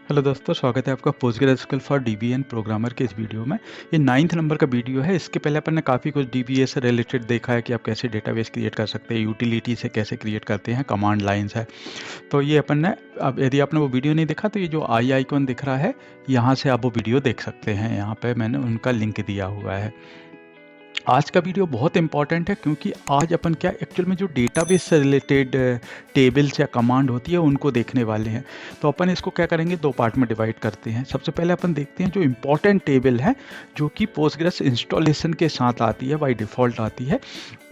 Hello दोस्तों, स्वागत है आपका पोस्टग्रेसक्यूएल फॉर डीबीएन प्रोग्रामर के इस वीडियो में। ये 9th नंबर का वीडियो है। इसके पहले अपन ने काफ़ी कुछ डीबीए से रिलेटेड देखा है कि आप कैसे डेटाबेस क्रिएट कर सकते हैं, यूटिलिटी से कैसे क्रिएट करते हैं, कमांड लाइन्स है। तो ये अपन ने, अब यदि आपने वो वीडियो नहीं देखा तो ये जो आई आइकॉन दिख रहा है, यहाँ से आप वो वीडियो देख सकते हैं। यहाँ पर मैंने उनका लिंक दिया हुआ है। आज का वीडियो बहुत इंपॉर्टेंट है क्योंकि आज अपन क्या एक्चुअल में जो डेटाबेस से रिलेटेड टेबल्स या कमांड होती है उनको देखने वाले हैं। तो अपन इसको क्या करेंगे, दो पार्ट में डिवाइड करते हैं। सबसे पहले अपन देखते हैं जो इम्पोर्टेंट टेबल है जो कि पोस्टग्रेस इंस्टॉलेशन के साथ आती है, बाय डिफ़ॉल्ट आती है,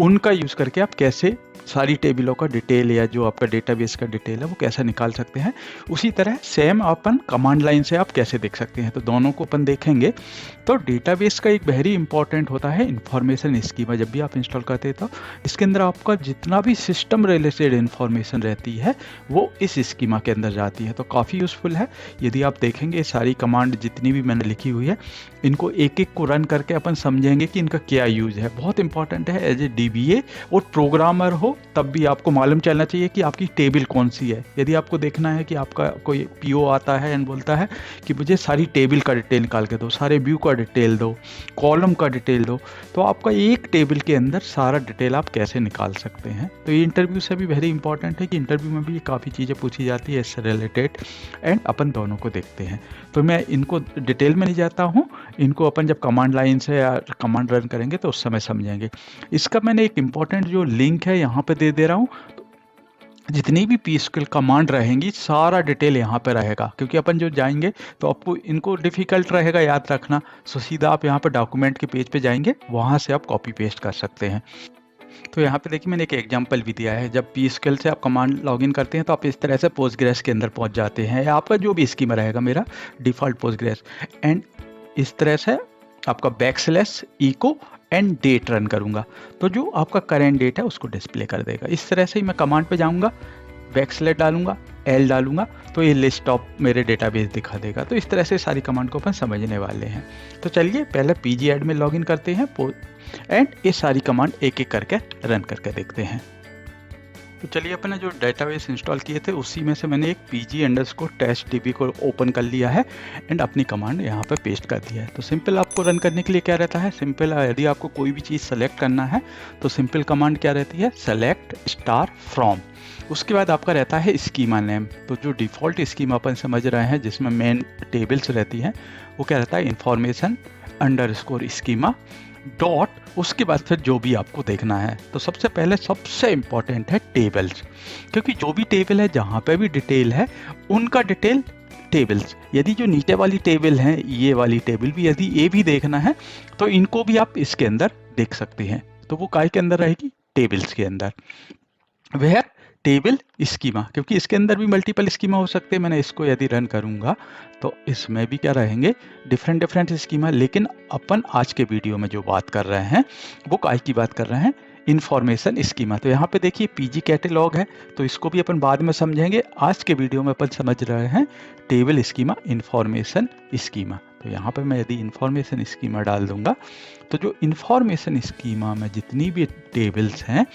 उनका यूज़ करके आप कैसे सारी टेबलों का डिटेल या जो आपका डेटाबेस का डिटेल है वो कैसे निकाल सकते हैं। उसी तरह सेम अपन कमांड लाइन से आप कैसे देख सकते हैं, तो दोनों को अपन देखेंगे। तो डेटाबेस का एक वेरी इंपॉर्टेंट होता है इंफॉर्मेशन स्कीमा। जब भी आप इंस्टॉल करते हैं तो इसके अंदर आपका जितना भी सिस्टम रिलेटेड इंफॉर्मेशन रहती है वो इस स्कीमा के अंदर जाती है। तो काफ़ी यूज़फुल है। यदि आप देखेंगे सारी कमांड जितनी भी मैंने लिखी हुई है, इनको एक एक को रन करके अपन समझेंगे कि इनका क्या यूज़ है। बहुत इंपॉर्टेंट है। एज ए डीबीए और प्रोग्रामर हो तब भी आपको मालूम चलना चाहिए कि आपकी टेबल कौन सी है। यदि आपको देखना है कि आपका कोई पीओ आता है एंड बोलता है कि मुझे सारी टेबल का डिटेल निकाल के दो, सारे व्यू का डिटेल दो, कॉलम का डिटेल दो, तो आपका एक टेबल के अंदर सारा डिटेल आप कैसे निकाल सकते हैं। तो ये इंटरव्यू से भी वेरी इंपॉर्टेंट है कि इंटरव्यू में भी काफ़ी चीज़ें पूछी जाती है इससे रिलेटेड, एंड अपन दोनों को देखते हैं। तो मैं इनको डिटेल में नहीं जाता हूँ, इनको अपन जब कमांड लाइन से या कमांड रन करेंगे तो उस समय समझेंगे। इसका मैंने एक इंपॉर्टेंट जो लिंक है यहाँ पे दे रहा हूँ। जितनी भी पीएसक्यूएल कमांड रहेंगी सारा डिटेल यहाँ पे रहेगा, क्योंकि अपन जो जाएंगे तो आपको इनको डिफ़िकल्ट रहेगा याद रखना। सो सीधा आप यहाँ पे डॉक्यूमेंट के पेज पे जाएंगे, वहाँ से आप कॉपी पेस्ट कर सकते हैं। तो यहाँ पे देखिए मैंने एक एग्जांपल भी दिया है। जब पीएसक्यूएल से आप कमांड लॉगिन करते हैं तो आप इस तरह से पोस्टग्रेस के अंदर पहुँच जाते हैं, या आपका जो भी स्कीमा रहेगा, मेरा डिफ़ॉल्ट पोस्टग्रेस, एंड इस तरह से आपका backslash echo and date run करूंगा तो जो आपका करेंट डेट है उसको डिस्प्ले कर देगा। इस तरह से ही मैं कमांड पे जाऊंगा, बैकस्लैश डालूंगा, एल डालूंगा तो ये लिस्ट ऑफ मेरे डेटाबेस दिखा देगा। तो इस तरह से सारी कमांड को अपन समझने वाले हैं। तो चलिए पहले पीजी एड में लॉगिन करते हैं एंड ये सारी कमांड एक एक करके रन करके देखते हैं। तो चलिए अपने जो डेटाबेस इंस्टॉल किए थे उसी में से मैंने एक pg_testdb को ओपन कर लिया है एंड अपनी कमांड यहाँ पे पेस्ट कर दिया है। तो सिंपल आपको रन करने के लिए क्या रहता है, सिंपल यदि आपको कोई भी चीज़ सेलेक्ट करना है तो सिंपल कमांड क्या रहती है, सेलेक्ट स्टार फ्रॉम। उसके बाद आपका रहता है स्कीमा नेम। तो जो डिफ़ॉल्ट स्कीमा अपन समझ रहे हैं जिसमें मेन टेबल्स रहती हैं वो क्या रहता है, इंफॉर्मेशन अंडरस्कोर स्कीमा डॉट, उसके बाद फिर जो भी आपको देखना है। तो सबसे पहले सबसे इम्पॉर्टेंट है टेबल्स, क्योंकि जो भी टेबल है जहाँ पे भी डिटेल है उनका डिटेल टेबल्स। यदि जो नीचे वाली टेबल है, ये वाली टेबल भी यदि ये भी देखना है तो इनको भी आप इसके अंदर देख सकते हैं। तो वो काय के अंदर रहेगी, टेबल्स के अंदर। वह टेबल स्कीमा, क्योंकि इसके अंदर भी मल्टीपल स्कीमा हो सकते हैं। मैंने इसको यदि रन करूंगा तो इसमें भी क्या रहेंगे, डिफरेंट स्कीमा। लेकिन अपन आज के वीडियो में जो बात कर रहे हैं वो काय की बात कर रहे हैं, इंफॉर्मेशन स्कीमा। तो यहाँ पे देखिए पीजी कैटेलॉग है, तो इसको भी अपन बाद में समझेंगे। आज के वीडियो में अपन समझ रहे हैं टेबल स्कीमा, इंफॉर्मेशन स्कीमा। तो यहाँ पे मैं यदि इंफॉर्मेशन स्कीमा डाल दूंगा तो जो इंफॉर्मेशन स्कीमा में जितनी भी टेबल्स हैं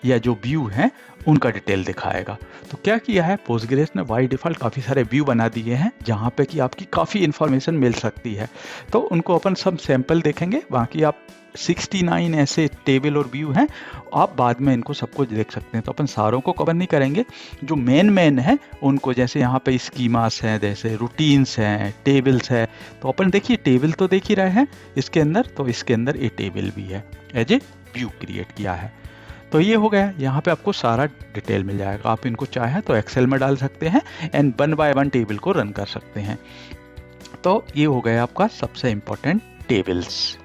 या जो व्यू हैं उनका डिटेल दिखाएगा। तो क्या किया है पोस्टग्रेस ने, बाय डिफ़ॉल्ट काफ़ी सारे व्यू बना दिए हैं जहाँ पे कि आपकी काफ़ी इन्फॉर्मेशन मिल सकती है। तो उनको अपन सब सैंपल देखेंगे, बाकी आप 69 ऐसे टेबल और व्यू हैं, आप बाद में इनको सब कुछ देख सकते हैं। तो अपन सारों को कवर नहीं करेंगे, जो मेन है उनको, जैसे यहाँ पे स्कीमास हैं, जैसे रूटीन्स हैं, टेबल्स है। तो अपन देखिए टेबल तो देख ही रहे हैं इसके अंदर, तो इसके अंदर ए टेबल भी है, एज ए व्यू क्रिएट किया है। तो ये हो गया, यहाँ पे आपको सारा डिटेल मिल जाएगा। आप इनको चाहे तो एक्सेल में डाल सकते हैं एंड 1 बाय 1 टेबल को रन कर सकते हैं। तो ये हो गया आपका सबसे इम्पोर्टेंट टेबल्स।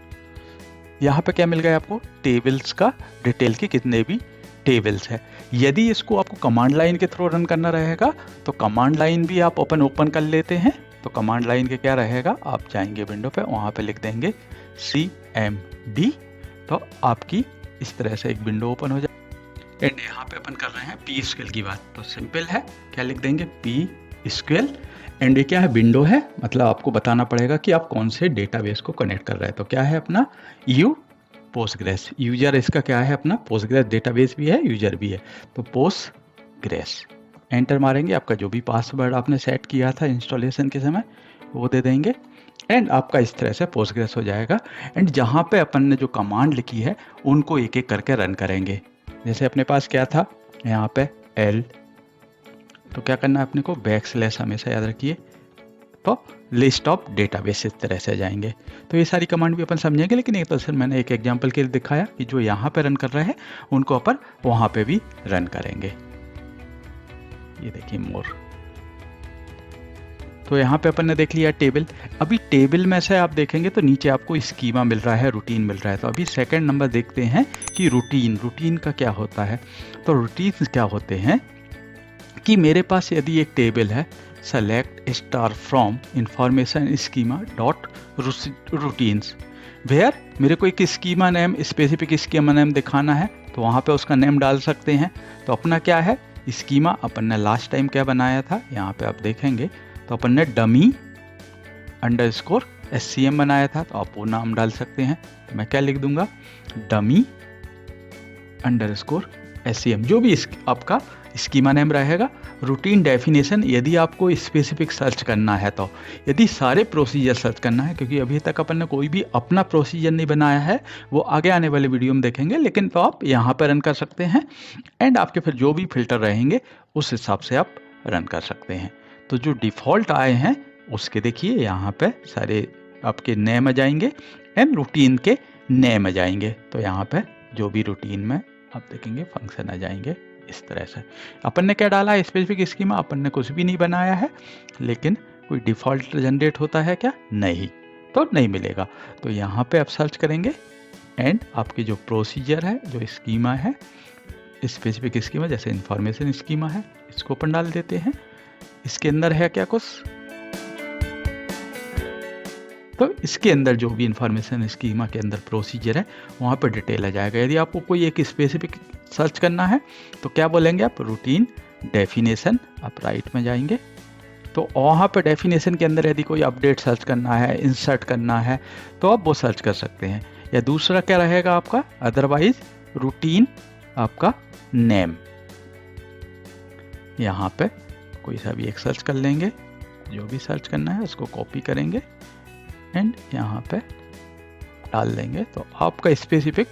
यहाँ पे क्या मिल गया आपको, टेबल्स का डिटेल के कितने भी टेबल्स है। यदि इसको आपको कमांड लाइन के थ्रू रन करना रहेगा तो कमांड लाइन भी आप ओपन कर लेते हैं। तो कमांड लाइन के क्या रहेगा, आप जाएंगे विंडो पे, वहाँ पे लिख देंगे CMD, तो आपकी इस तरह से एक विंडो ओपन हो जाए। एंड यहाँ पे अपन कर रहे हैं पीएसक्यूएल की बात, तो सिंपल है, क्या लिख देंगे, पीएसक्यूएल। एंड ये क्या है, विंडो है, मतलब आपको बताना पड़ेगा कि आप कौन से डेटाबेस को कनेक्ट कर रहे हैं। तो क्या है अपना पोस्टग्रेस, यूजर इसका क्या है अपना पोस्टग्रेस, डेटाबेस भी है यूजर भी है, तो पोस्टग्रेस। एंटर मारेंगे, आपका जो भी पासवर्ड आपने सेट किया था इंस्टॉलेशन के समय वो दे देंगे एंड आपका इस तरह से पोस्टग्रेस हो जाएगा। एंड जहाँ पे अपन ने जो कमांड लिखी है उनको एक एक करके रन करेंगे। जैसे अपने पास क्या था यहाँ पे L, तो क्या करना है अपने को बैकस्लैश हमेशा याद रखिए, तो लिस्ट ऑफ डेटाबेस इस तरह से जाएंगे। तो ये सारी कमांड भी अपन समझेंगे, लेकिन एक तो सर मैंने एक एग्जांपल के लिए दिखाया कि जो यहाँ पे रन कर रहे हैं उनको अपन वहाँ पे भी रन करेंगे। ये देखिए मोर, तो यहाँ पे अपन ने देख लिया टेबल। अभी टेबल में से आप देखेंगे तो नीचे आपको स्कीमा मिल रहा है, रूटीन मिल रहा है। तो अभी सेकंड नंबर देखते हैं कि रूटीन का क्या होता है। तो रूटीन क्या होते हैं कि मेरे पास यदि एक टेबल है, select star from information schema dot routines, where मेरे को एक schema name, specific schema name दिखाना है, तो वहाँ पे उसका नेम डाल सकते हैं। तो अपना क्या है स्कीमा, अपन ने लास्ट टाइम क्या बनाया था, यहाँ पे आप देखेंगे तो अपन ने डमी अंडरस्कोर SCM बनाया था, तो आप वो नाम डाल सकते हैं। तो मैं क्या लिख दूंगा, डमी अंडरस्कोर SCM, जो भी आपका स्कीमा नेम रहेगा। रूटीन डेफिनेशन यदि आपको स्पेसिफिक सर्च करना है, तो यदि सारे प्रोसीजर सर्च करना है, क्योंकि अभी तक अपन ने कोई भी अपना प्रोसीजर नहीं बनाया है, वो आगे आने वाले वीडियो में देखेंगे, लेकिन तो आप यहाँ पर रन कर सकते हैं एंड आपके फिर जो भी फिल्टर रहेंगे उस हिसाब से आप रन कर सकते हैं। तो जो डिफ़ॉल्ट आए हैं उसके देखिए यहाँ पे सारे आपके नेम आ जाएंगे एंड रूटीन के नेम आ जाएंगे। तो यहाँ पे जो भी रूटीन में आप देखेंगे फंक्शन आ जाएंगे इस तरह से। अपन ने क्या डाला है स्पेसिफिक स्कीमा, अपन ने कुछ भी नहीं बनाया है, लेकिन कोई डिफ़ॉल्ट जनरेट होता है क्या, नहीं, तो नहीं मिलेगा। तो यहाँ पे आप सर्च करेंगे एंड आपकी जो प्रोसीजर है, जो स्कीमा है, स्पेसिफिक स्कीमा जैसे इंफॉर्मेशन स्कीमा है, इसको अपन डाल देते हैं। इसके अंदर है क्या कुछ, तो इसके अंदर जो भी इंफॉर्मेशन स्कीमा के अंदर प्रोसीजर है वहाँ पर डिटेल आ जाएगा। यदि आपको कोई एक स्पेसिफिक सर्च करना है तो क्या बोलेंगे आप, रूटीन डेफिनेशन, आप राइट में जाएंगे तो वहाँ पर डेफिनेशन के अंदर यदि कोई अपडेट सर्च करना है, इंसर्ट करना है, तो आप वो सर्च कर सकते हैं। या दूसरा क्या रहेगा आपका, अदरवाइज रूटीन आपका नेम, यहाँ पे कोई सा भी एक सर्च कर लेंगे, जो भी सर्च करना है उसको कॉपी करेंगे एंड यहाँ पे डाल देंगे। तो आपका स्पेसिफिक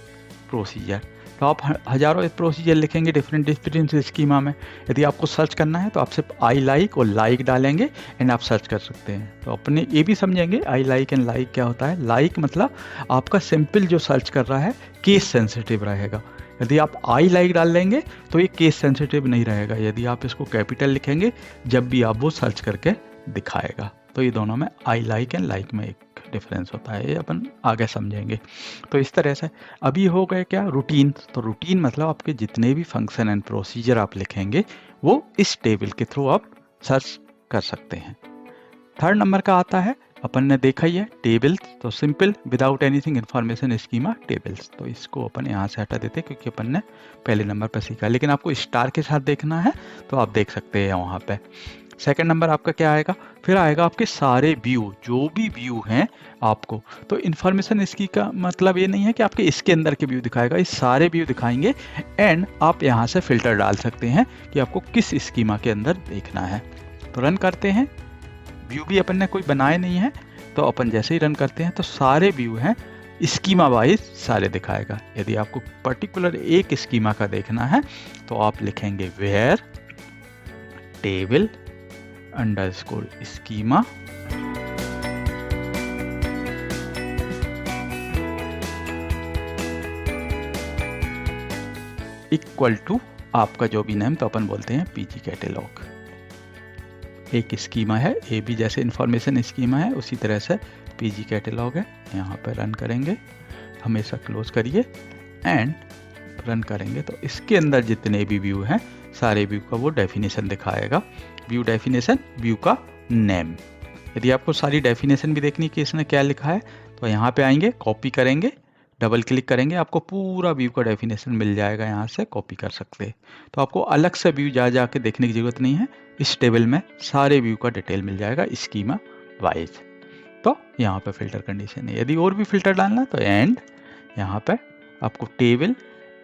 प्रोसीजर, तो आप हजारों प्रोसीजर लिखेंगे डिफरेंट स्कीमा में। यदि आपको सर्च करना है तो आप सिर्फ आई लाइक और लाइक डालेंगे एंड आप सर्च कर सकते हैं। तो अपने ये भी समझेंगे आई लाइक एंड लाइक क्या होता है। लाइक मतलब आपका सिंपल जो सर्च कर रहा है केस सेंसिटिव रहेगा। यदि आप आई लाइक डाल लेंगे तो ये केस सेंसिटिव नहीं रहेगा। यदि आप इसको कैपिटल लिखेंगे जब भी आप वो सर्च करके दिखाएगा। तो ये दोनों में आई लाइक एंड लाइक में एक डिफरेंस होता है, ये अपन आगे समझेंगे। तो इस तरह से अभी हो गए क्या रूटीन। तो रूटीन मतलब आपके जितने भी फंक्शन एंड प्रोसीजर आप लिखेंगे वो इस टेबल के थ्रू आप सर्च कर सकते हैं। थर्ड नंबर का आता है, अपन ने देखा ही है टेबल्स, तो simple without anything information schema tables. तो इसको अपन यहाँ से हटा देते हैं क्योंकि अपन ने पहले नंबर पर सीखा, लेकिन आपको स्टार के साथ देखना है तो आप देख सकते हैं वहाँ पे। सेकंड नंबर आपका क्या आएगा, फिर आएगा आपके सारे व्यू, जो भी व्यू हैं आपको। तो इन्फॉर्मेशन इसकी का मतलब ये नहीं है कि आपके इसके अंदर के व्यू दिखाएगा, इस सारे व्यू दिखाएंगे एंड आप यहाँ से फिल्टर डाल सकते हैं कि आपको किस स्कीमा के अंदर देखना है। तो रन करते हैं, व्यू भी अपन ने कोई बनाए नहीं है, तो अपन जैसे ही रन करते हैं तो सारे व्यू हैं स्कीमा वाइज सारे दिखाएगा। यदि आपको पर्टिकुलर एक स्कीमा का देखना है तो आप लिखेंगे where table underscore schema equal to आपका जो भी नेम, तो अपन बोलते हैं पीजी कैटेलॉग। एक स्कीमा है, ए भी जैसे इंफॉर्मेशन स्कीमा है उसी तरह से पीजी कैटेलॉग है। यहाँ पर रन करेंगे, हमेशा क्लोज करिए एंड रन करेंगे तो इसके अंदर जितने भी व्यू हैं सारे व्यू का वो डेफिनेशन दिखाएगा। व्यू डेफिनेशन, व्यू का नेम। यदि आपको सारी डेफिनेशन भी देखनी कि इसने क्या लिखा है तो यहाँ पे आएंगे, कॉपी करेंगे, डबल क्लिक करेंगे, आपको पूरा व्यू का डेफिनेशन मिल जाएगा, यहाँ से कॉपी कर सकते हैं। तो आपको अलग से व्यू जा के देखने की जरूरत नहीं है, इस टेबल में सारे व्यू का डिटेल मिल जाएगा स्कीमा वाइज। तो यहाँ पे फिल्टर कंडीशन है, यदि और भी फिल्टर डालना तो एंड यहाँ पे आपको टेबल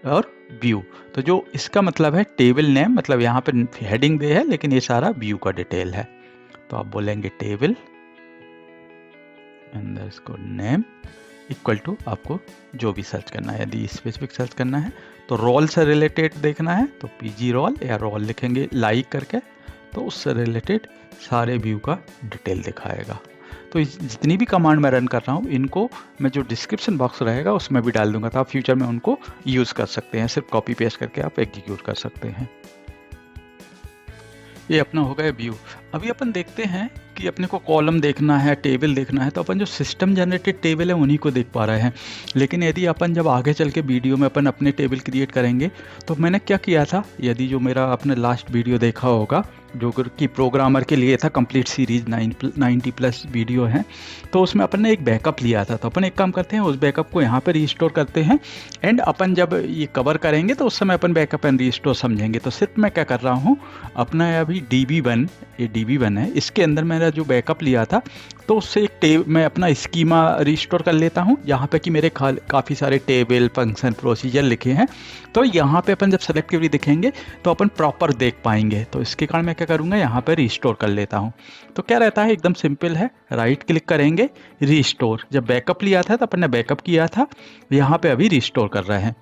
और व्यू। तो जो इसका मतलब है टेबल नेम, मतलब यहाँ पे हेडिंग दे है लेकिन ये सारा व्यू का डिटेल है। तो आप बोलेंगे table underscore name equal to आपको जो भी सर्च करना है। यदि स्पेसिफिक सर्च करना है तो रोल से रिलेटेड देखना है तो पीजी रोल या रोल लिखेंगे लाइक करके, तो उससे रिलेटेड सारे व्यू का डिटेल दिखाएगा। तो जितनी भी कमांड मैं रन कर रहा हूँ इनको मैं जो डिस्क्रिप्शन बॉक्स रहेगा उसमें भी डाल दूंगा, तो आप फ्यूचर में उनको यूज़ कर सकते हैं। सिर्फ कॉपी पेस्ट करके आप एग्जीक्यूट कर सकते हैं। ये अपना हो गया व्यू। अभी अपन देखते हैं कि अपने को कॉलम देखना है, टेबल देखना है, तो अपन जो सिस्टम जनरेटेड टेबल है उन्हीं को देख पा रहे हैं। लेकिन यदि अपन जब आगे चल के वीडियो में अपन अपने टेबल क्रिएट करेंगे तो मैंने क्या किया था, यदि जो मेरा आपने लास्ट वीडियो देखा होगा जो कि प्रोग्रामर के लिए था, कंप्लीट सीरीज 90+ वीडियो है, तो उसमें अपन ने एक बैकअप लिया था। तो अपन एक काम करते हैं, उस बैकअप को यहाँ पर रीस्टोर करते हैं एंड अपन जब ये कवर करेंगे तो उस समय अपन बैकअप एंड रीस्टोर समझेंगे। तो सिर्फ मैं क्या कर रहा हूँ, अपना अभी DB1, ये DB1 है, इसके अंदर मैंने जो बैकअप लिया था तो उससे एक मैं अपना स्कीमा रिस्टोर कर लेता हूँ। यहाँ पे कि मेरे काफ़ी सारे टेबल, फंक्शन, प्रोसीजर लिखे हैं, तो यहाँ पे अपन जब सेलेक्टिवली दिखेंगे तो अपन प्रॉपर देख पाएंगे। तो इसके कारण मैं क्या करूँगा, यहाँ पे रिस्टोर कर लेता हूँ। तो क्या रहता है, एकदम सिंपल है, राइट क्लिक करेंगे, रिस्टोर। जब बैकअप लिया था तो अपन ने बैकअप किया था, यहाँ पे अभी रिस्टोर कर रहे हैं।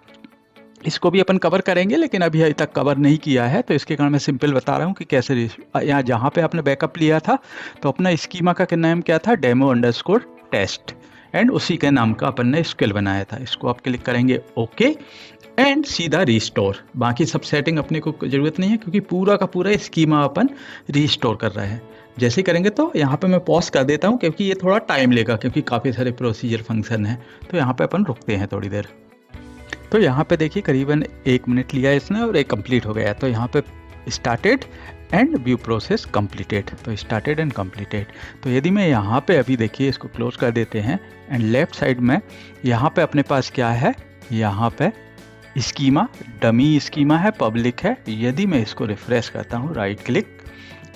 इसको भी अपन कवर करेंगे लेकिन अभी तक कवर नहीं किया है, तो इसके कारण मैं सिंपल बता रहा हूँ कि कैसे यहाँ जहाँ पे आपने बैकअप लिया था तो अपना स्कीमा का नाम क्या था, डेमो अंडरस्कोर टेस्ट, एंड उसी के नाम का अपन ने स्केल बनाया था। इसको आप क्लिक करेंगे ओके एंड सीधा रिस्टोर। बाकी सब सेटिंग अपने को ज़रूरत नहीं है क्योंकि पूरा का पूरा स्कीमा अपन रिस्टोर कर रहे हैं। जैसे ही करेंगे तो यहाँ पे मैं पॉज कर देता हूँ क्योंकि ये थोड़ा टाइम लेगा, क्योंकि काफ़ी सारे प्रोसीजर फंक्शन हैं। तो यहाँ पे अपन रुकते हैं थोड़ी देर। तो यहाँ पे देखिए करीबन 1 मिनट लिया इसने और एक कंप्लीट हो गया। तो यहाँ पे started and view process completed, तो स्टार्टेड एंड कंप्लीटेड। तो यदि मैं यहाँ पे अभी देखिए इसको क्लोज कर देते हैं एंड लेफ्ट साइड में यहाँ पे अपने पास क्या है, यहाँ पे स्कीमा, डमी स्कीमा है, पब्लिक है। यदि मैं इसको रिफ्रेश करता हूँ, राइट क्लिक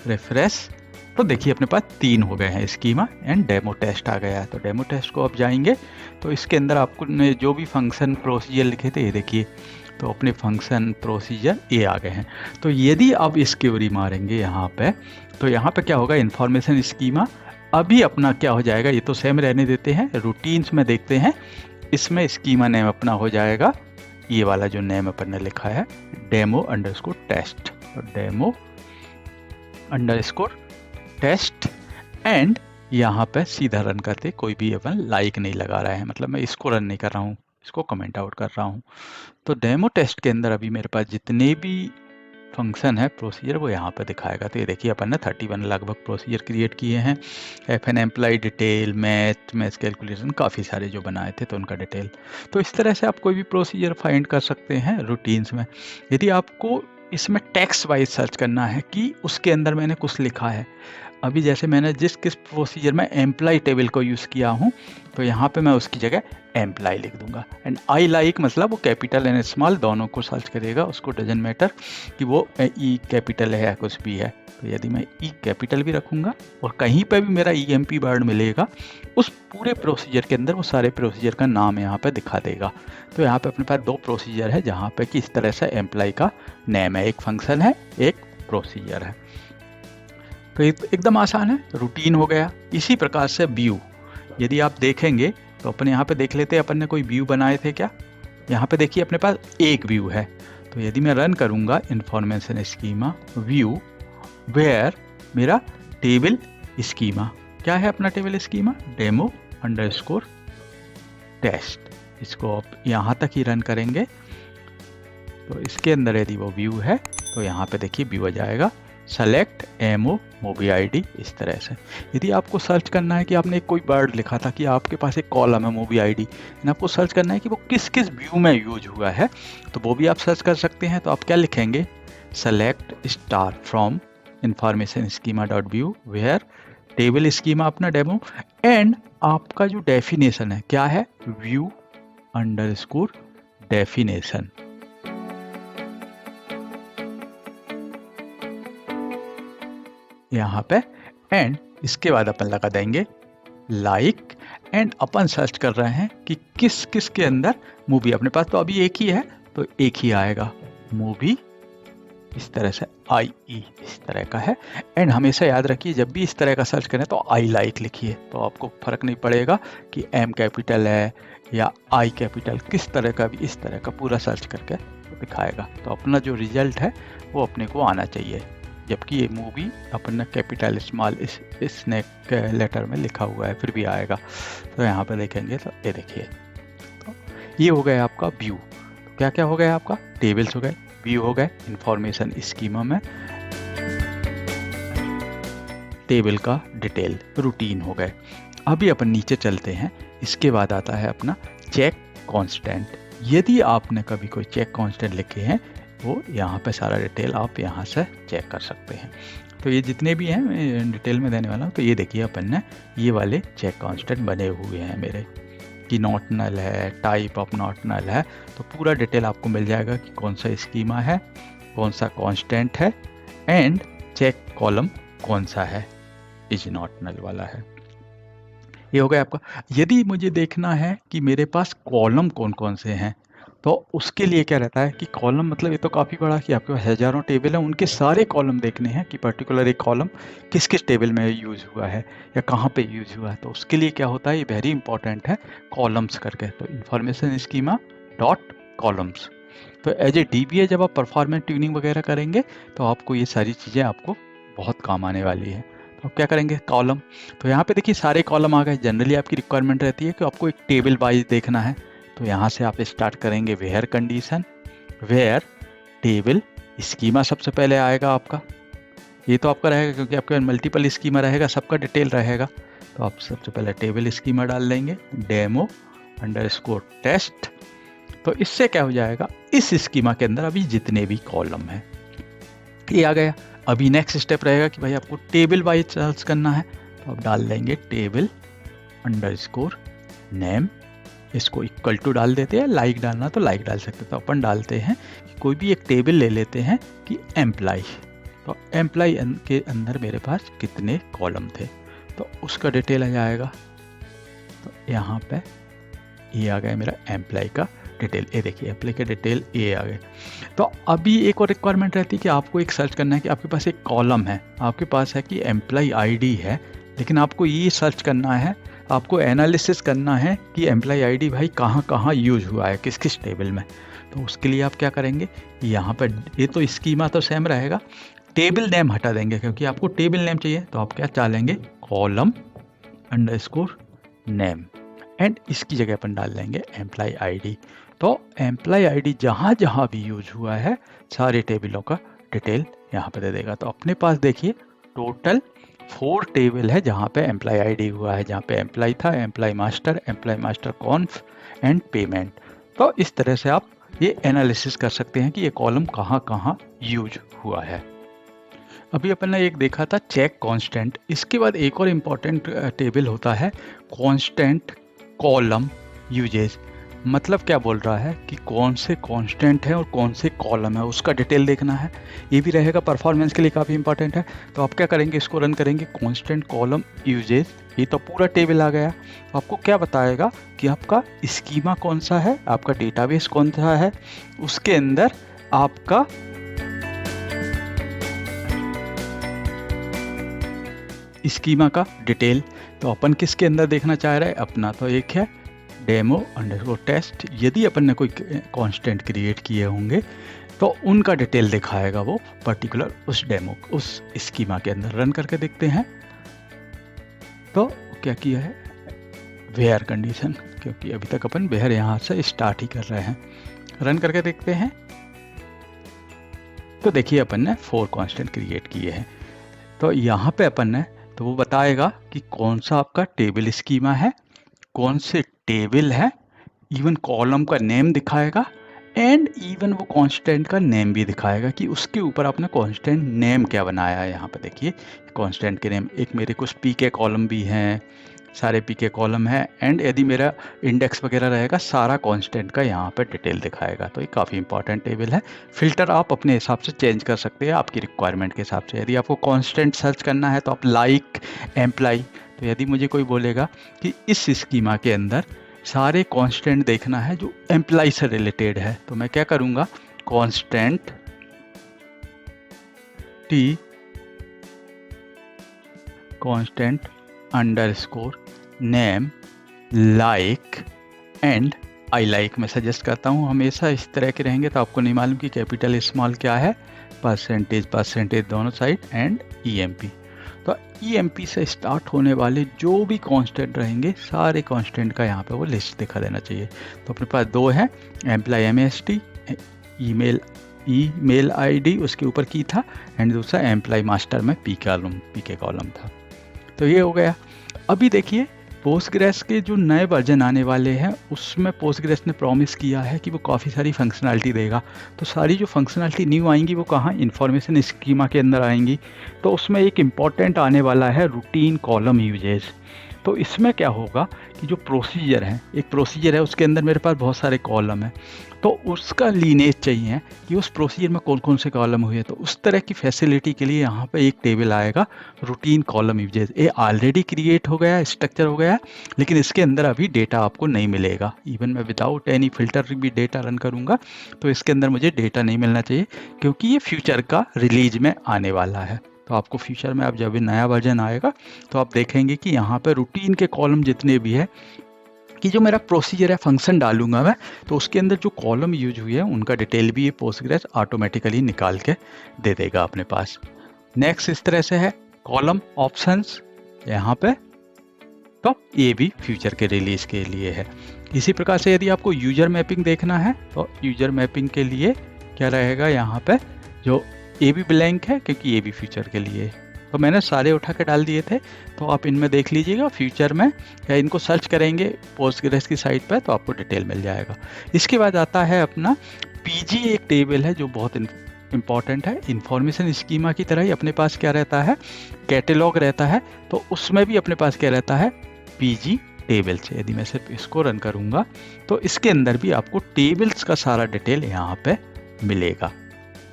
रिफ्रेश, तो देखिए अपने पास 3 हो गए हैं, स्कीमा एंड डेमो टेस्ट आ गया है। तो डेमो टेस्ट को आप जाएंगे तो इसके अंदर आपको ने जो भी फंक्शन प्रोसीजर लिखे थे ये देखिए, तो अपने फंक्शन प्रोसीजर ये आ गए हैं। तो यदि आप इस क्वेरी मारेंगे यहाँ पे, तो यहाँ पे क्या होगा, इन्फॉर्मेशन स्कीमा अभी अपना क्या हो जाएगा, ये तो सेम रहने देते हैं। रूटीन्स में देखते हैं, इसमें स्कीमा नेम अपना हो जाएगा ये वाला जो नेम अपन ने लिखा है, demo underscore test, demo underscore test. And यहाँ पे सीधा रन करते कोई भी अपन लाइक नहीं लगा रहा है, मतलब मैं इसको रन नहीं कर रहा हूँ, इसको कमेंट आउट कर रहा हूँ। तो डेमो टेस्ट के अंदर अभी मेरे पास जितने भी फंक्शन है, प्रोसीजर, वो यहाँ पे दिखाएगा। तो ये देखिए अपन ने 31 लगभग प्रोसीजर क्रिएट किए हैं। FN employ detail, math calculation, काफ़ी सारे जो बनाए थे तो उनका डिटेल। तो इस तरह से आप कोई भी प्रोसीजर फाइंड कर सकते हैं रूटीन्स में। यदि आपको इसमें टेक्स्ट वाइज सर्च करना है कि उसके अंदर मैंने कुछ लिखा है, अभी जैसे मैंने किस प्रोसीजर में एम्प्लॉय टेबल को यूज़ किया हूँ, तो यहाँ पे मैं उसकी जगह एम्प्लॉय लिख दूंगा। एंड आई लाइक मतलब वो कैपिटल एंड स्मॉल दोनों को सर्च करेगा, उसको डजंट मैटर कि वो ई कैपिटल है या कुछ भी है। तो यदि मैं ई कैपिटल भी रखूँगा और कहीं पर भी मेरा EMP वर्ड मिलेगा, उस पूरे प्रोसीजर के अंदर वो सारे प्रोसीजर का नाम यहाँ पर दिखा देगा। तो यहाँ पर अपने पास 2 प्रोसीजर है जहाँ पर कि इस तरह से एम्प्लॉय का नेम है, एक फंक्शन है, एक प्रोसीजर है। तो एकदम आसान है, रूटीन हो गया। इसी प्रकार से व्यू, यदि आप देखेंगे तो अपन यहाँ पे देख लेते हैं अपन ने कोई व्यू बनाए थे क्या। यहाँ पे देखिए अपने पास एक व्यू है। तो यदि मैं रन करूँगा इन्फॉर्मेशन स्कीमा व्यू, वेयर मेरा टेबल स्कीमा क्या है, अपना table schema demo underscore test. इसको आप यहाँ तक ही रन करेंगे तो इसके अंदर यदि वो व्यू है तो यहाँ पे देखिए व्यू आ जाएगा, सेलेक्ट एमओ मूवी आईडी, इस तरह से। यदि आपको सर्च करना है कि आपने कोई वर्ड लिखा था कि आपके पास एक कॉलम है मूवी आईडी, आपको सर्च करना है कि वो किस किस व्यू में यूज हुआ है, तो वो भी आप सर्च कर सकते हैं। तो आप क्या लिखेंगे, select star from information schema dot view where table schema अपना डेमो, एंड आपका जो डेफिनेशन है क्या है, व्यू अंडरस्कोर डेफिनेशन। यहाँ पे एंड इसके बाद अपन लगा देंगे एंड अपन सर्च कर रहे हैं कि किस किस के अंदर मूवी, अपने पास तो अभी एक ही है तो एक ही आएगा, मूवी इस तरह से IE इस तरह का है। एंड हमेशा याद रखिए जब भी इस तरह का सर्च करें तो I लाइक लिखिए, तो आपको फर्क नहीं पड़ेगा कि M कैपिटल है या I कैपिटल, किस तरह का भी इस तरह का पूरा सर्च करके दिखाएगा। तो अपना जो रिजल्ट है वो अपने को आना चाहिए, जबकि ये मूवी अपना कैपिटल स्मॉल इस नेक लेटर में लिखा हुआ है फिर भी आएगा। तो यहाँ पे देखेंगे तो ये देखिए, तो ये हो गया आपका व्यू। तो क्या क्या हो गया आपका, टेबल्स हो गए, व्यू हो गए, इंफॉर्मेशन स्कीमा में टेबल का डिटेल, रूटीन हो गए। अभी अपन नीचे चलते हैं, इसके बाद आता है अपना चेक कांस्टेंट। यदि आपने कभी कोई चेक कांस्टेंट लिखे हैं वो यहाँ पे सारा डिटेल आप यहाँ से चेक कर सकते हैं। तो ये जितने भी हैं मैं डिटेल में देने वाला हूँ। तो ये देखिए अपन ने ये वाले चेक कांस्टेंट बने हुए हैं मेरे, कि नॉट नल है, टाइप ऑफ नॉट नल है, तो पूरा डिटेल आपको मिल जाएगा कि कौन सा स्कीमा है, कौन सा कांस्टेंट है, एंड चेक कॉलम कौन सा है, इज नॉट नल वाला है। ये हो गया आपका। यदि मुझे देखना है कि मेरे पास कॉलम कौन कौन से हैं, तो उसके लिए क्या रहता है कि कॉलम मतलब ये तो काफ़ी बड़ा कि आपके पास हज़ारों टेबल हैं, उनके सारे कॉलम देखने हैं कि पर्टिकुलर एक कॉलम किस किस टेबल में यूज़ हुआ है या कहाँ पे यूज़ हुआ है। तो उसके लिए क्या होता है, ये वेरी इंपॉर्टेंट है कॉलम्स करके। तो इंफॉर्मेशन स्कीमा डॉट कॉलम्स। तो एज ए DBA जब आप परफॉर्मेंस ट्यूनिंग वगैरह करेंगे तो आपको ये सारी चीज़ें आपको बहुत काम आने वाली है। तो आप क्या करेंगे, कॉलम। तो यहाँ पे देखिए सारे कॉलम आ गए। जनरली आपकी रिक्वायरमेंट रहती है कि आपको एक टेबल वाइज देखना है, तो यहाँ से आप स्टार्ट करेंगे where condition, where table schema सबसे पहले आएगा आपका। ये तो आपका रहेगा क्योंकि आपके मल्टीपल स्कीमा रहेगा, सबका डिटेल रहेगा। तो आप सबसे पहले टेबल स्कीमा डाल लेंगे, डेमो अंडरस्कोर टेस्ट। तो इससे क्या हो जाएगा, इस स्कीमा के अंदर अभी जितने भी कॉलम हैं ये आ गया। अभी नेक्स्ट स्टेप रहेगा कि भाई आपको टेबल वाइज सर्च करना है, तो आप डाल लेंगे टेबल अंडरस्कोर नेम, इसको इक्वल टू डाल देते हैं, लाइक डालना तो लाइक डाल सकते हैं। तो अपन डालते हैं कि कोई भी एक टेबल ले लेते हैं कि एम्प्लॉय। तो एम्प्लॉय के अंदर मेरे पास कितने कॉलम थे, तो उसका डिटेल आ जाएगा। तो यहाँ पे ये आ गया मेरा एम्प्लॉय का डिटेल। ये देखिए एम्प्लॉय का डिटेल ये आ गए। तो अभी एक और रिक्वायरमेंट रहती है कि आपको एक सर्च करना है कि आपके पास एक कॉलम है, आपके पास है कि एम्प्लॉय ID है, लेकिन आपको ये सर्च करना है, आपको एनालिसिस करना है कि एम्प्लॉय ID भाई कहाँ कहाँ यूज हुआ है, किस किस टेबल में। तो उसके लिए आप क्या करेंगे, यहाँ पर ये तो स्कीमा तो सेम रहेगा, टेबल नेम हटा देंगे क्योंकि आपको टेबल नेम चाहिए। तो आप क्या डालेंगे, कॉलम अंडरस्कोर नेम, एंड इसकी जगह अपन डाल लेंगे एम्प्लॉय ID। तो एम्प्लॉय ID जहाँ जहाँ भी यूज हुआ है सारे टेबलों का डिटेल यहाँ पे दे देगा। तो अपने पास देखिए टोटल 4 टेबल है जहाँ पे एम्प्लॉय ID हुआ है, जहाँ पे एम्प्लॉय था, employ master conf and payment. तो इस तरह से आप ये एनालिसिस कर सकते हैं कि ये कॉलम कहाँ कहाँ यूज हुआ है। अभी अपन ने एक देखा था चेक कांस्टेंट। इसके बाद एक और इम्पॉर्टेंट टेबल होता है कांस्टेंट कॉलम यूजेज। मतलब क्या बोल रहा है कि कौन से कांस्टेंट है और कौन से कॉलम है, उसका डिटेल देखना है। ये भी रहेगा, परफॉर्मेंस के लिए काफ़ी इंपॉर्टेंट है। तो आप क्या करेंगे, इसको रन करेंगे कांस्टेंट कॉलम यूजेज। ये तो पूरा टेबल आ गया। तो आपको क्या बताएगा कि आपका स्कीमा कौन सा है, आपका डेटाबेस कौन सा है, उसके अंदर आपका स्कीमा का डिटेल। तो अपन किसके अंदर देखना चाह रहे हैं, अपना तो एक है डेमो अंडरस्कोर टेस्ट। यदि अपन ने कोई कांस्टेंट क्रिएट किए होंगे तो उनका डिटेल दिखाएगा वो पर्टिकुलर उस डेमो उस स्कीमा के अंदर। रन करके देखते हैं। तो क्या किया है, वेयर कंडीशन, क्योंकि अभी तक अपन वेयर यहाँ से स्टार्ट ही कर रहे हैं। रन करके देखते हैं। तो देखिए अपन ने 4 कांस्टेंट क्रिएट किए हैं। तो यहाँ पे अपन ने तो वो बताएगा कि कौन सा आपका टेबल स्कीमा है, कौन से टेबल है, इवन कॉलम का नेम दिखाएगा, एंड इवन वो कांस्टेंट का नेम भी दिखाएगा कि उसके ऊपर आपने कांस्टेंट नेम क्या बनाया है। यहाँ पे देखिए कांस्टेंट के नेम, एक मेरे कुछ PK कॉलम भी हैं, सारे PK कॉलम है, एंड यदि मेरा इंडेक्स वगैरह रहेगा सारा कांस्टेंट का यहाँ पे डिटेल दिखाएगा। तो ये काफ़ी इंपॉर्टेंट टेबल है। फिल्टर आप अपने हिसाब से चेंज कर सकते हैं आपकी रिक्वायरमेंट के हिसाब से। यदि आपको कांस्टेंट सर्च करना है तो आप लाइक एम्प्लॉय। तो यदि मुझे कोई बोलेगा कि इस स्कीमा के अंदर सारे कांस्टेंट देखना है जो एम्प्लॉय से रिलेटेड है। तो मैं क्या करूँगा, constant T constant underscore name like and I like मैं सजेस्ट करता हूँ हमेशा इस तरह के रहेंगे। तो आपको नहीं मालूम कि कैपिटल स्मॉल क्या है, परसेंटेज दोनों साइड एंड ईएमपी। तो ईएमपी से स्टार्ट होने वाले जो भी कांस्टेंट रहेंगे सारे कांस्टेंट का यहाँ पे वो लिस्ट दिखा देना चाहिए। तो अपने पास दो है, एम्प्लॉय MST, ईमेल आईडी उसके ऊपर की था, एंड दूसरा एम्प्लॉय मास्टर में पी के कॉलम था। तो ये हो गया। अभी देखिए पोस्टग्रेस के जो नए वर्जन आने वाले हैं उसमें पोस्टग्रेस ने प्रॉमिस किया है कि वो काफ़ी सारी फंक्शनैलिटी देगा। तो सारी जो फंक्शनैलिटी न्यू आएंगी वो कहाँ, इन्फॉर्मेशन स्कीमा के अंदर आएंगी। तो उसमें एक इम्पॉर्टेंट आने वाला है रूटीन कॉलम यूजेज। तो इसमें क्या होगा कि जो प्रोसीजर है, एक प्रोसीजर है उसके अंदर मेरे पास बहुत सारे कॉलम हैं, तो उसका लीनेज चाहिए कि उस प्रोसीजर में कौन कौन से कॉलम हुए। तो उस तरह की फैसिलिटी के लिए यहाँ पे एक टेबल आएगा रूटीन कॉलम यूजेज। ये ऑलरेडी क्रिएट हो गया, स्ट्रक्चर हो गया, लेकिन इसके अंदर अभी डेटा आपको नहीं मिलेगा। इवन मैं विदाउट एनी फिल्टर भी डेटा रन करूँगा तो इसके अंदर मुझे डेटा नहीं मिलना चाहिए, क्योंकि ये फ्यूचर का रिलीज में आने वाला है। तो आपको फ्यूचर में अब जब भी नया वर्जन आएगा तो आप देखेंगे कि यहाँ पे रूटीन के कॉलम जितने भी है, कि जो मेरा प्रोसीजर है फंक्शन डालूंगा मैं, तो उसके अंदर जो कॉलम यूज हुई है उनका डिटेल भी ये पोस्टग्रेस ऑटोमेटिकली निकाल के दे देगा अपने पास। नेक्स्ट इस तरह से है कॉलम ऑप्शंस यहाँ पे, तो ये भी फ्यूचर के रिलीज के लिए है। इसी प्रकार से यदि आपको यूजर मैपिंग देखना है तो यूजर मैपिंग के लिए क्या रहेगा, यहाँ पे जो ये भी ब्लैंक है क्योंकि ये भी फ्यूचर के लिए। तो मैंने सारे उठा के डाल दिए थे, तो आप इनमें देख लीजिएगा फ्यूचर में, या इनको सर्च करेंगे पोस्टग्रेस की साइट पर तो आपको डिटेल मिल जाएगा। इसके बाद आता है अपना पीजी, एक टेबल है जो बहुत इम्पॉर्टेंट है। इंफॉर्मेशन स्कीमा की तरह ही अपने पास क्या रहता है, कैटेलॉग रहता है, तो उसमें भी अपने पास क्या रहता है, पीजी टेबल्स। यदि मैं सिर्फ इसको रन करूँगा तो इसके अंदर भी आपको टेबल्स का सारा डिटेल यहाँ पे मिलेगा।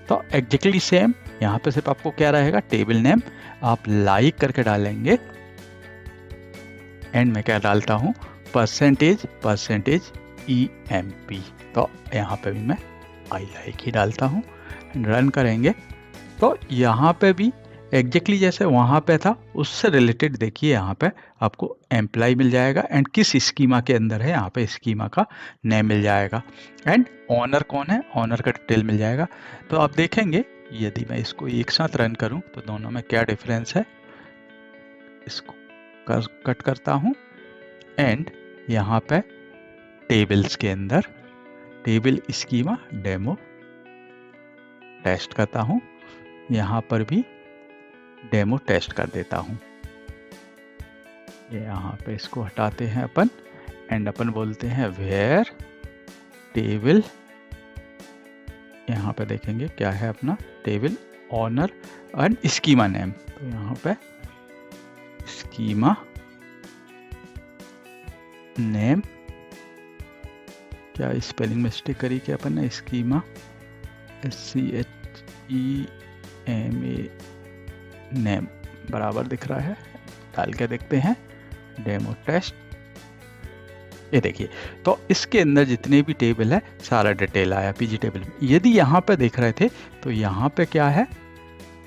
तो एग्जैक्टली सेम यहाँ पे सिर्फ आपको क्या रहेगा, टेबल नेम आप लाइक करके डालेंगे, एंड मैं क्या डालता हूँ, परसेंटेज EMP। तो यहाँ पे भी मैं आई लाइक ही डालता हूँ, रन करेंगे तो यहाँ पे भी एग्जैक्टली जैसे वहाँ पे था उससे रिलेटेड देखिए यहाँ पे आपको एम्प्लॉय मिल जाएगा, एंड किस स्कीमा के अंदर है यहाँ पे स्कीमा का नेम मिल जाएगा, एंड ऑनर कौन है, ऑनर का डिटेल मिल जाएगा। तो आप देखेंगे यदि मैं इसको एक साथ रन करूं तो दोनों में क्या डिफरेंस है, इसको कट करता हूं, एंड यहाँ पे टेबल्स के अंदर टेबल स्कीमा डेमो टेस्ट करता हूं, यहाँ पर भी डेमो टेस्ट कर देता हूं। यहाँ पे इसको हटाते हैं अपन, एंड अपन बोलते हैं वेयर टेबल, यहाँ पे देखेंगे क्या है अपना table owner and schema name. तो यहाँ पे स्कीमा नेम, क्या स्पेलिंग मिस्टेक करी क्या अपन ने, स्कीमा SCHEMA नेम बराबर दिख रहा है, डाल के देखते हैं डेमो टेस्ट। ये देखिए तो इसके अंदर जितने भी टेबल है सारा डिटेल आया पीजी टेबल में। यदि यहाँ पे देख रहे थे तो यहाँ पे क्या है,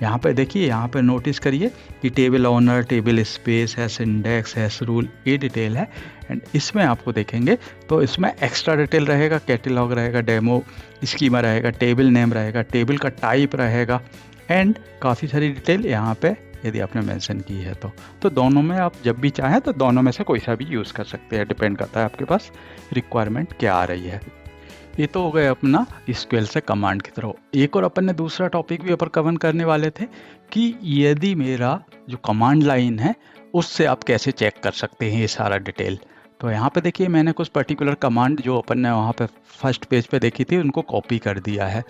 यहाँ पे देखिए, यहाँ पे नोटिस करिए कि table owner, table space, hash index, hash rule, ये डिटेल है। एंड इसमें आपको देखेंगे तो इसमें एक्स्ट्रा डिटेल रहेगा, कैटेलॉग रहेगा, डेमो स्कीमा रहेगा, टेबल नेम रहेगा, टेबल का टाइप रहेगा, एंड काफ़ी सारी डिटेल यहाँ पे यदि आपने मेंशन की है तो दोनों में आप जब भी चाहें तो दोनों में से कोई सा भी यूज़ कर सकते हैं, डिपेंड करता है आपके पास रिक्वायरमेंट क्या आ रही है। ये तो हो गया अपना SQL से कमांड की तरह। एक और अपन ने दूसरा टॉपिक भी ऊपर कवर करने वाले थे कि यदि मेरा जो कमांड लाइन है उससे आप कैसे चेक कर सकते हैं ये सारा डिटेल। तो यहाँ पे देखिए मैंने कुछ पर्टिकुलर कमांड जो अपन ने वहाँ पे फर्स्ट पेज पे देखी थी उनको कॉपी कर दिया है,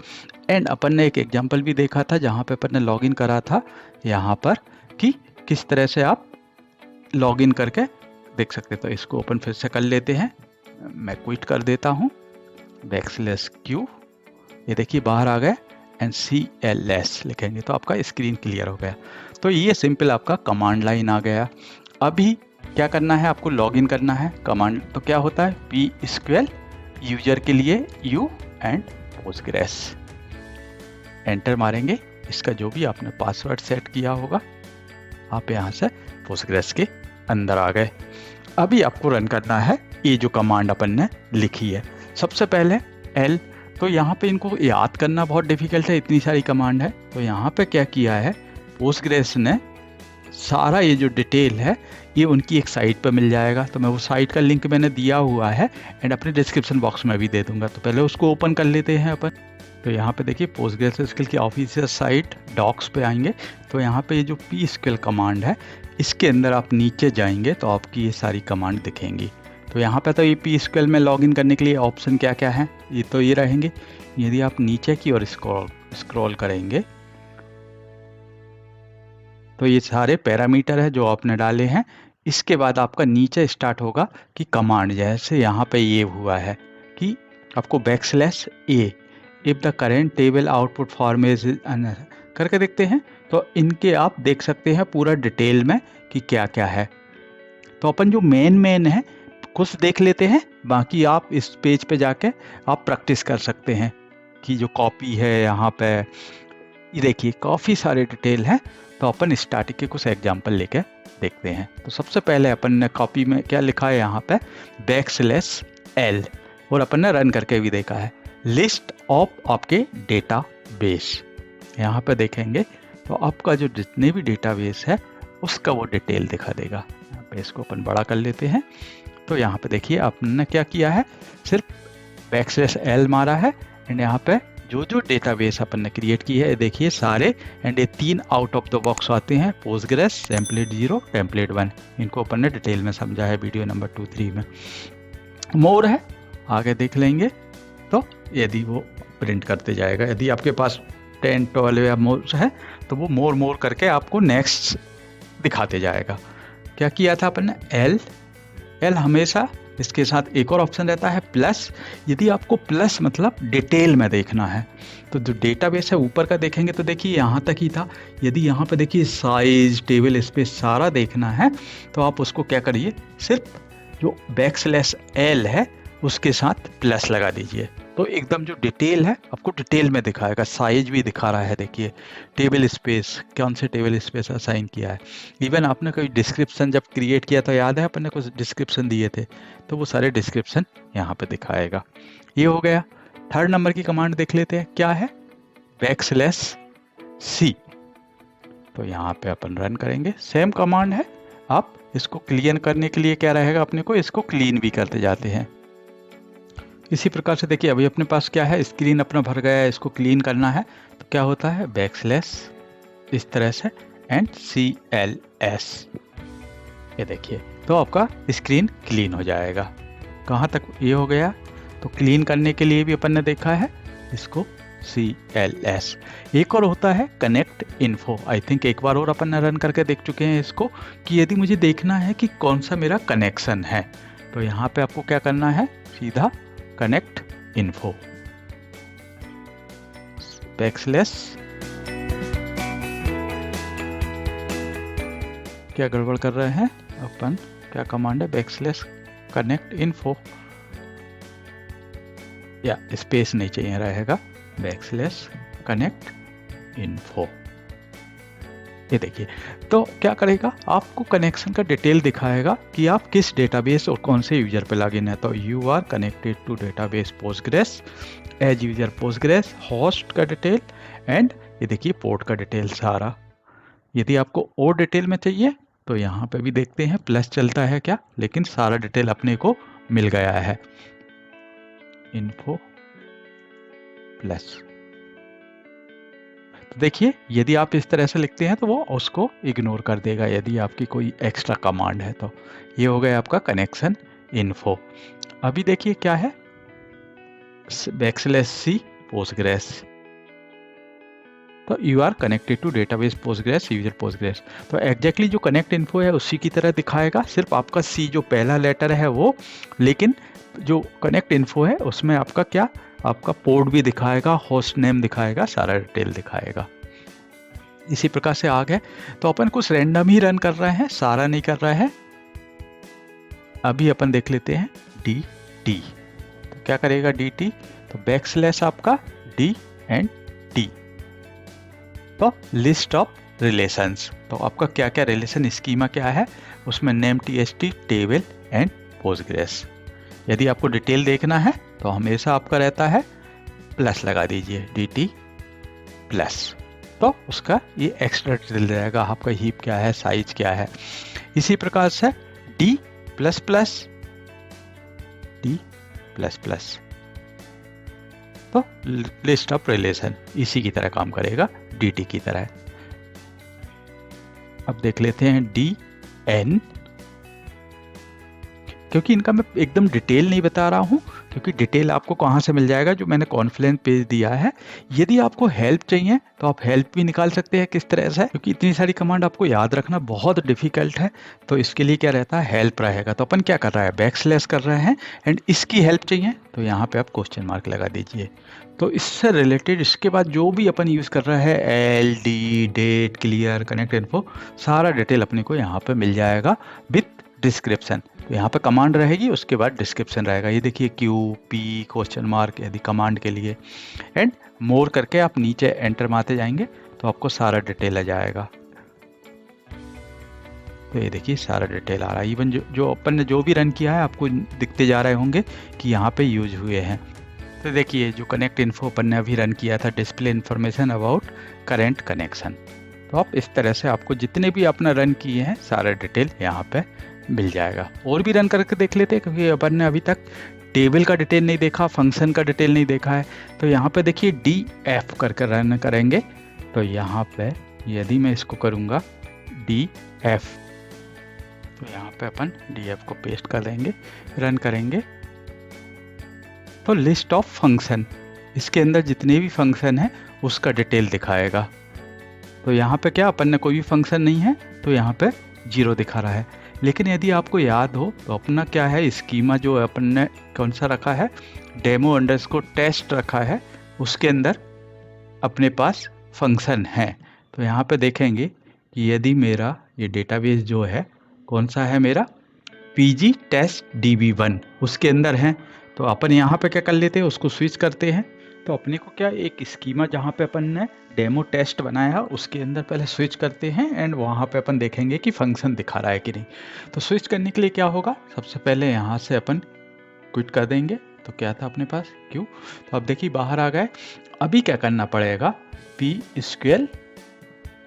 एंड अपन ने एक एग्जांपल भी देखा था जहाँ पे अपन ने लॉगिन करा था यहाँ पर कि किस तरह से आप लॉगिन करके देख सकते। तो इसको अपन फिर से कर लेते हैं, मैं क्विट कर देता हूँ, \Q, ये देखिए बाहर आ गए, एंड CLS लिखेंगे तो आपका स्क्रीन क्लियर हो गया। तो ये सिंपल आपका कमांड लाइन आ गया। अभी क्या करना है, आपको लॉगिन करना है। कमांड तो क्या होता है, पी स्क्वेल, यूजर के लिए यू एंड पोस्टग्रेस। एंटर मारेंगे, इसका जो भी आपने पासवर्ड सेट किया होगा, आप यहाँ से पोस्टग्रेस के अंदर आ गए। अभी आपको रन करना है ये जो कमांड अपन ने लिखी है। सबसे पहले एल, तो यहाँ पे इनको याद करना बहुत डिफिकल्ट है, इतनी सारी कमांड है। तो यहाँ पे क्या किया है, पोस्टग्रेस ने सारा ये जो डिटेल है ये उनकी एक साइट पे मिल जाएगा। तो मैं वो साइट का लिंक मैंने दिया हुआ है एंड अपने डिस्क्रिप्शन बॉक्स में भी दे दूंगा। तो पहले उसको ओपन कर लेते हैं अपन। तो यहाँ पे देखिए पोस्टग्रेस एसक्यूएल की ऑफिशियल साइट डॉक्स पे आएंगे। तो यहाँ पे ये जो पी स्क्यूएल कमांड है, इसके अंदर आप नीचे जाएंगे तो आपकी ये सारी कमांड दिखेंगी। तो यहाँ पे तो ये पी स्क्यूएल में लॉगिन करने के लिए ऑप्शन क्या क्या है, ये तो ये रहेंगे। यदि आप नीचे की ओर स्क्रॉल करेंगे तो ये सारे पैरामीटर है जो आपने डाले हैं। इसके बाद आपका नीचे स्टार्ट होगा कि कमांड, जैसे यहाँ पे ये हुआ है कि आपको \a if the current table output form is करके देखते हैं। तो इनके आप देख सकते हैं पूरा डिटेल में कि क्या क्या है। तो अपन जो मेन है कुछ देख लेते हैं, बाकी आप इस पेज पे जाके आप प्रैक्टिस कर सकते हैं कि जो कॉपी है यहाँ पे ये देखिए काफ़ी सारे डिटेल हैं। तो अपन स्टार्टिंग के कुछ एग्जाम्पल लेके देखते हैं। तो सबसे पहले अपन ने कॉपी में क्या लिखा है, यहाँ पे \l, और अपन ने रन करके भी देखा है, लिस्ट ऑफ आपके डेटाबेस। यहाँ पे देखेंगे तो आपका जो जितने भी डेटाबेस है उसका वो डिटेल दिखा देगा। यहाँ पे इसको अपन बड़ा कर लेते हैं। तो यहाँ पे देखिए आपने क्या किया है, सिर्फ \l मारा है एंड यहाँ पे जो जो डेटाबेस अपन ने क्रिएट की है देखिए सारे, एंड ये 3 आउट ऑफ द बॉक्स आते हैं, पोस्टग्रेस, टेम्पलेट 0, टेम्पलेट 1। इनको अपन ने डिटेल में समझा है वीडियो नंबर 2-3 में। मोर है, आगे देख लेंगे तो यदि वो प्रिंट करते जाएगा। यदि आपके पास 10, 12 या मोर है तो वो मोर करके आपको नेक्स्ट दिखाते जाएगा। क्या किया था अपन ने, एल हमेशा इसके साथ एक और ऑप्शन रहता है प्लस। यदि आपको प्लस मतलब डिटेल में देखना है तो जो डेटाबेस है ऊपर का देखेंगे तो देखिए यहाँ तक ही था। यदि यहाँ पे देखिए साइज, टेबल स्पेस सारा देखना है तो आप उसको क्या करिए, सिर्फ जो \l है उसके साथ प्लस लगा दीजिए। तो एकदम जो डिटेल है आपको डिटेल में दिखाएगा। साइज भी दिखा रहा है, देखिए टेबल स्पेस, कौन से टेबल स्पेस असाइन किया है। इवन आपने कोई डिस्क्रिप्शन जब क्रिएट किया तो याद है अपन ने कुछ डिस्क्रिप्शन दिए थे, तो वो सारे डिस्क्रिप्शन यहाँ पे दिखाएगा। ये हो गया। 3rd नंबर की कमांड देख लेते हैं, क्या है, \c। तो यहाँ पे अपन रन करेंगे, सेम कमांड है। आप इसको क्लीन करने के लिए क्या रहेगा, अपने को इसको क्लीन भी करते जाते हैं। इसी प्रकार से देखिए अभी अपने पास क्या है, स्क्रीन अपना भर गया है, इसको क्लीन करना है तो क्या होता है, \, इस तरह से एंड CLS। ये देखिए तो आपका स्क्रीन क्लीन हो जाएगा। कहाँ तक ये हो गया, तो क्लीन करने के लिए भी अपन ने देखा है इसको CLS। एक और होता है कनेक्ट इन्फो। आई थिंक एक बार और अपन ने रन करके देख चुके हैं इसको, कि यदि मुझे देखना है कि कौन सा मेरा कनेक्शन है तो यहाँ पे आपको क्या करना है, सीधा कनेक्ट इन्फो \, क्या गड़बड़ कर रहे हैं अपन, क्या कमांड है, \, कनेक्ट इन्फो, या स्पेस नहीं चाहिए रहेगा, \, कनेक्ट इन्फो। ये देखिए तो क्या करेगा, आपको कनेक्शन का डिटेल दिखाएगा कि आप किस डेटाबेस और कौन से यूजर पे लॉगिन है। तो you are connected to database Postgres, as user Postgres, host का डिटेल एंड ये देखिए पोर्ट का डिटेल सारा। यदि आपको और डिटेल में चाहिए तो यहाँ पे भी देखते हैं प्लस चलता है क्या, लेकिन सारा डिटेल अपने को मिल गया है, इन्फो प्लस। तो देखिए यदि आप इस तरह से लिखते हैं तो वो उसको इग्नोर कर देगा यदि आपकी कोई एक्स्ट्रा कमांड है। तो ये हो गया आपका कनेक्शन इन्फो। अभी देखिए क्या है, \c पोस्टग्रेस। तो you are connected to database Postgres, user Postgres. तो एग्जैक्टली जो कनेक्ट इन्फो है उसी की तरह दिखाएगा, सिर्फ आपका सी जो पहला लेटर है वो, लेकिन जो कनेक्ट इन्फो है उसमें आपका क्या, आपका पोर्ट भी दिखाएगा, होस्ट नेम दिखाएगा, सारा डिटेल दिखाएगा। इसी प्रकार से आ गए तो अपन कुछ रैंडम ही रन कर रहे हैं, सारा नहीं कर रहा है। अभी अपन देख लेते हैं डी टी। तो क्या करेगा डी टी, तो बैकस्लैश आपका डी एंड टी। तो लिस्ट ऑफ रिलेशंस, तो आपका क्या क्या रिलेशन स्कीमा क्या है उसमें, name TST, table and Postgres. यदि आपको डिटेल देखना है तो हमेशा आपका रहता है प्लस लगा दीजिए, DT प्लस, तो उसका ये एक्स्ट्रा डिटेल रहेगा, आपका हीप क्या है, साइज क्या है। इसी प्रकार से D plus plus D plus plus, तो लिस्ट ऑफ रिलेशन इसी की तरह काम करेगा, DT की तरह। अब देख लेते हैं DN, क्योंकि इनका मैं एकदम डिटेल नहीं बता रहा हूँ, क्योंकि डिटेल आपको कहाँ से मिल जाएगा, जो मैंने कॉन्फ्रेंस पेज दिया है। यदि आपको हेल्प चाहिए तो आप हेल्प भी निकाल सकते हैं किस तरह से, क्योंकि इतनी सारी कमांड आपको याद रखना बहुत डिफिकल्ट है। तो इसके लिए क्या रहता है, हेल्प रहेगा। तो अपन क्या कर रहा है, बैकस्लैश कर रहे हैं, एंड इसकी हेल्प चाहिए तो यहाँ पे आप क्वेश्चन मार्क लगा दीजिए। तो इससे रिलेटेड इसके बाद जो भी अपन यूज़ कर रहे हैं, LD, date, clear, connect info, सारा डिटेल अपने को यहाँ पे मिल जाएगा विथ डिस्क्रिप्शन। तो यहाँ पे कमांड रहेगी, उसके बाद डिस्क्रिप्शन रहेगा। ये देखिए QP क्वेश्चन मार्क यदि कमांड के लिए, एंड मोर करके आप नीचे एंटर मारते जाएंगे तो आपको सारा डिटेल आ जाएगा। तो ये देखिए सारा डिटेल आ रहा है। इवन जो अपन ने जो भी रन किया है आपको दिखते जा रहे होंगे कि यहाँ पे यूज हुए हैं। तो देखिए जो कनेक्ट इन्फो अपन ने अभी रन किया था, display information about current connection. तो आप इस तरह से आपको जितने भी अपना रन किए हैं सारा डिटेल यहाँ पे मिल जाएगा। और भी रन करके देख लेते हैं, क्योंकि अपन ने अभी तक टेबल का डिटेल नहीं देखा, फंक्शन का डिटेल नहीं देखा है। तो यहाँ पे देखिए DF करके रन करेंगे। तो यहाँ पे यदि मैं इसको करूँगा DF, तो यहाँ पे अपन DF को पेस्ट कर देंगे, रन करेंगे तो लिस्ट ऑफ फंक्शन, इसके अंदर जितने भी फंक्शन है उसका डिटेल दिखाएगा। तो यहाँ पे क्या अपन ने कोई भी फंक्शन नहीं है तो यहाँ पे 0 दिखा रहा है। लेकिन यदि आपको याद हो तो अपना क्या है, स्कीमा जो अपन ने कौन सा रखा है, डेमो अंडरस्कोर टेस्ट रखा है, उसके अंदर अपने पास फंक्शन है। तो यहाँ पे देखेंगे कि यदि मेरा ये डेटाबेस जो है कौन सा है, मेरा PG टेस्ट DB1 उसके अंदर है। तो अपन यहाँ पे क्या कर लेते हैं, उसको स्विच करते हैं। तो अपने को क्या एक स्कीमा जहाँ पे अपन ने डेमो टेस्ट बनाया उसके अंदर पहले स्विच करते हैं, एंड वहाँ पे अपन देखेंगे कि फंक्शन दिखा रहा है कि नहीं। तो स्विच करने के लिए क्या होगा, सबसे पहले यहाँ से अपन क्विट कर देंगे। तो क्या था अपने पास क्यों, तो अब देखिए बाहर आ गए। अभी क्या करना पड़ेगा, PSQL,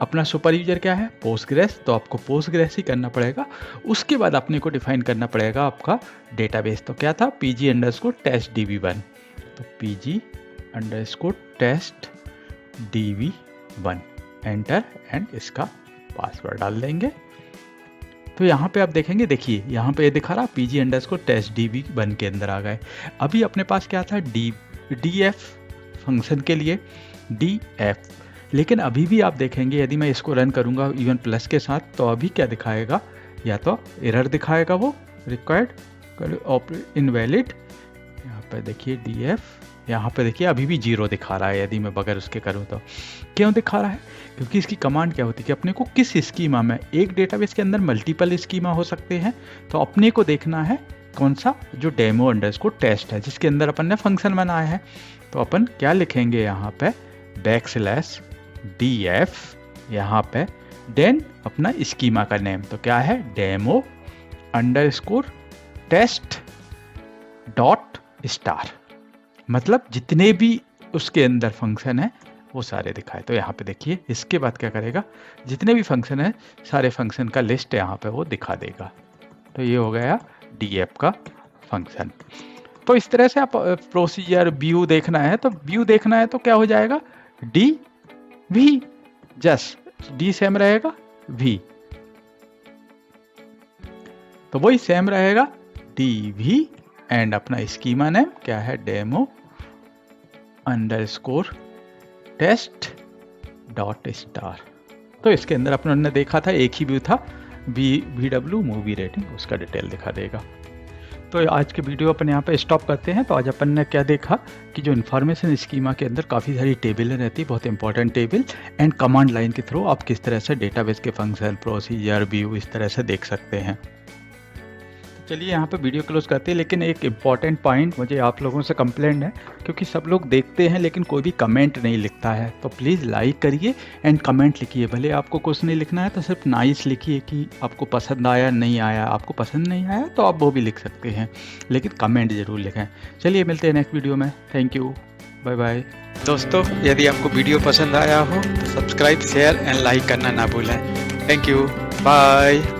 अपना सुपर यूजर क्या है, पोस्टग्रेस, तो आपको पोस्टग्रेस ही करना पड़ेगा। उसके बाद अपने को डिफाइन करना पड़ेगा आपका डेटाबेस। तो क्या था, PG_test DB1, तो PG_test DB1 एंटर, एंड इसका पासवर्ड डाल देंगे। तो यहाँ पे आप देखेंगे, देखिए यहाँ पे ये दिखा रहा PG_test DB1 के अंदर आ गए। अभी अपने पास क्या था, DF फंक्शन के लिए DF, लेकिन अभी भी आप देखेंगे यदि मैं इसको रन करूँगा इवन प्लस के साथ, तो अभी क्या दिखाएगा, या तो एरर दिखाएगा, वो रिक्वायर्ड इनवैलिड। यहाँ पे देखिए DF, यहाँ पे देखिए अभी भी 0 दिखा रहा है यदि मैं बगैर उसके करूँ तो। क्यों दिखा रहा है, क्योंकि इसकी कमांड क्या होती है कि अपने को किस स्कीमा में, एक डेटाबेस के अंदर मल्टीपल स्कीमा हो सकते हैं। तो अपने को देखना है कौन सा, जो डेमो अंडरस्कोर टेस्ट है, जिसके अंदर अपन ने फंक्शन बनाया है। तो अपन क्या लिखेंगे यहाँ पे, \DF, यहाँ पे देन अपना स्कीमा का नेम, तो क्या है, demo underscore test dot star, मतलब जितने भी उसके अंदर फंक्शन है वो सारे दिखाए। तो यहाँ पे देखिए इसके बाद क्या करेगा, जितने भी फंक्शन है सारे फंक्शन का लिस्ट यहाँ पे वो दिखा देगा। तो ये हो गया DF का फंक्शन। तो इस तरह से आप प्रोसीजर व्यू देखना है, तो व्यू देखना है तो क्या हो जाएगा, DV, जस्ट D सेम रहेगा, V तो वही सेम रहेगा, DV, एंड अपना स्कीमा नेम क्या है, demo underscore test dot star. तो इसके अंदर अपन ने देखा था एक ही व्यू था, VW मूवी रेटिंग, उसका डिटेल दिखा देगा। तो आज के वीडियो अपन यहाँ पे स्टॉप करते हैं। तो आज अपन ने क्या देखा कि जो इन्फॉर्मेशन स्कीमा के अंदर काफ़ी सारी टेबलें रहती है, बहुत important table, and command line के थ्रू आप किस तरह से डेटाबेस के फंक्शन, प्रोसीजर, व्यू इस तरह से देख सकते हैं। चलिए यहाँ पे वीडियो क्लोज करते हैं, लेकिन एक इम्पॉर्टेंट पॉइंट मुझे आप लोगों से कंप्लेंट है, क्योंकि सब लोग देखते हैं लेकिन कोई भी कमेंट नहीं लिखता है। तो प्लीज़ लाइक करिए एंड कमेंट लिखिए। भले आपको कुछ नहीं लिखना है तो सिर्फ नाइस लिखिए कि आपको पसंद आया नहीं आया। आपको पसंद नहीं आया तो आप वो भी लिख सकते हैं, लेकिन कमेंट ज़रूर लिखें। चलिए मिलते हैं नेक्स्ट वीडियो में। Thank you, bye bye. दोस्तों, यदि आपको वीडियो पसंद आया हो तो सब्सक्राइब, शेयर एंड लाइक करना ना भूलें। Thank you, bye.